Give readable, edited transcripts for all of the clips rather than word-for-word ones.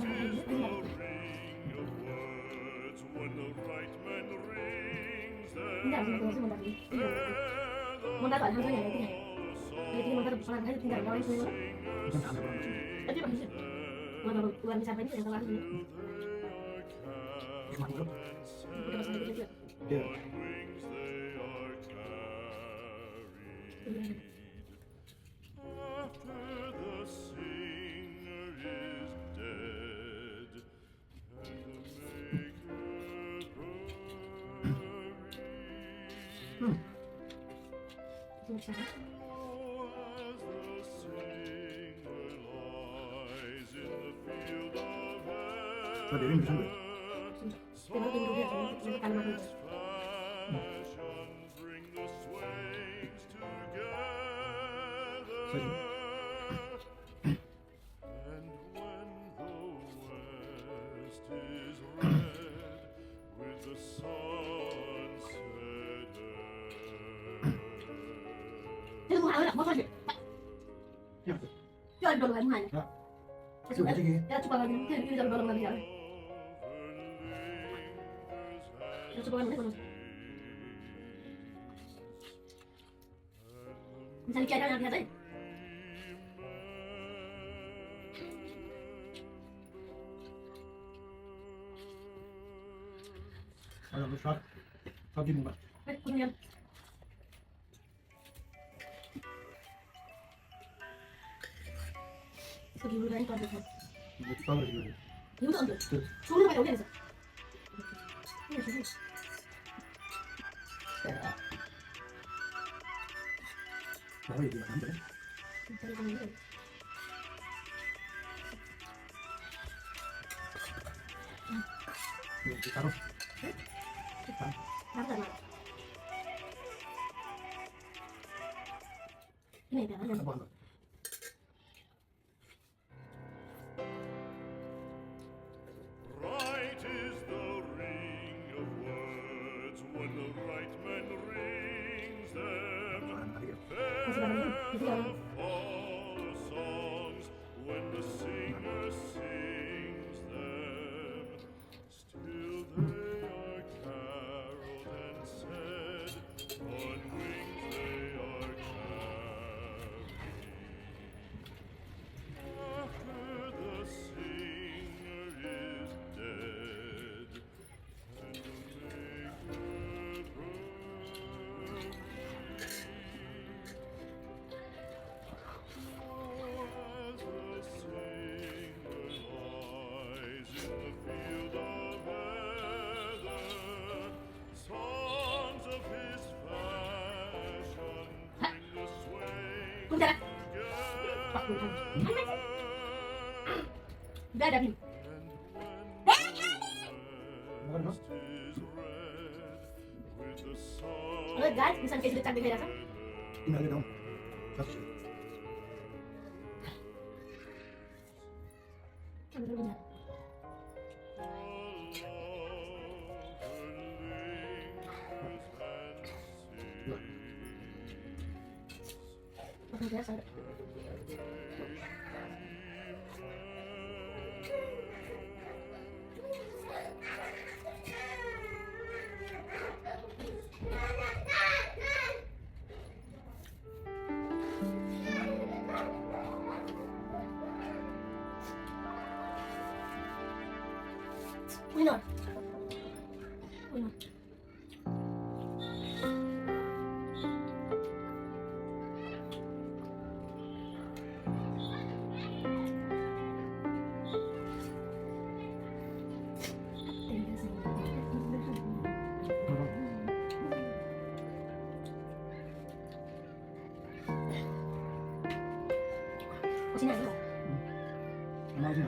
is the ring of words when the right man rings them. Tinggal sini terus mau tadi. Mau dapat hasilnya nanti. Jadi tinggal mau dapat orang tinggal orang semua. Tapi bagus. Mau dapat uang sampai itu yang keluar ini. Kita masih ada juga. On wings they are carried. After the singer is dead and the maker buried. Itu sana. Oh, as the singer lies in the field of Derin bisa nggak? Kita tunggu dia sampai kalau makan. fashion bring the swains together. And when the west is red with the sunset Itu mau ada mau kasih. Ya. Jual dulu kan mana? Ya. Coba aja gini. Ya coba lagi. Ini jual dulu lagi ya. Ya coba lagi terus. Misalnya kayak ada yang biasa. Ada lu shot. Shot di muka. Kemudian Segini udah ini kalau Buat tahu lagi. 이거 안 돼. 손으로 봐 여기 있어. Tahu itu kan benar. Ini taruh. 나보다 ini dah ada. Apa? Right is the ring of words when the right man rings them. Fair fall the songs when the singer sings them. Still they are caroled and said, on wings they are carried. After the singer is dead and the maker buried. Oh, as the singer lies in the field of heather, songs of his fashion bring the swain Udah. together. Udah ada nih. And when the west is red with the sun Halo guys, bisa kayak sudah cantik biasa. Ini ada dong. Kasih. Benar. Oke, biasa. Winner. Winner. Sini aja. Mana sih?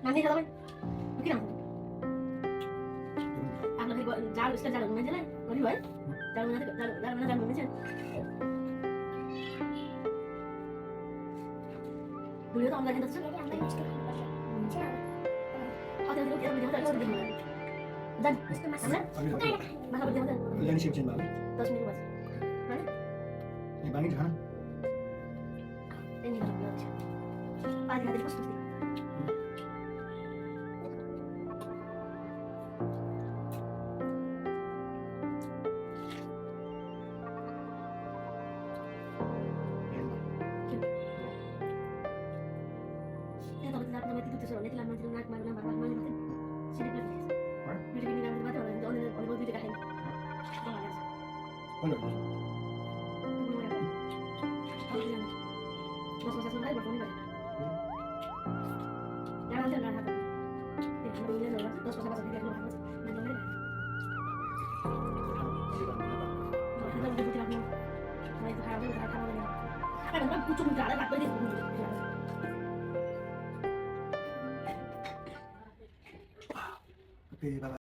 Nanti kalau mungkin aku. Aku lagi buat jalan sekarang jalan mana jalan? Lagi buat? Jalan mana jalan mana jalan? Dulu tuh orang yang terus lagi yang lain. Oh, dia udah gimana? Dan mana? Mana berjalan? Yang siap-siap banget. Terus minggu mas. Mana? Ini bangin sana. Ini nggak bisa. Pagi hari terus pasti. Dapat nama itu soalnya itu lama itu nak malu nak malu malu macam sini lagi. Bila ini nak baca orang orang boleh juga kahim. Kalau Masuk lain berfungsi baik. Jangan jangan apa. Ini kalau ini adalah terus pasal dia keluar apa. Nanti mana? Kita udah butuh lagi. Nah itu harus kita tahu lagi. Kan orang kucing enggak ada apa dia. Oke, bye.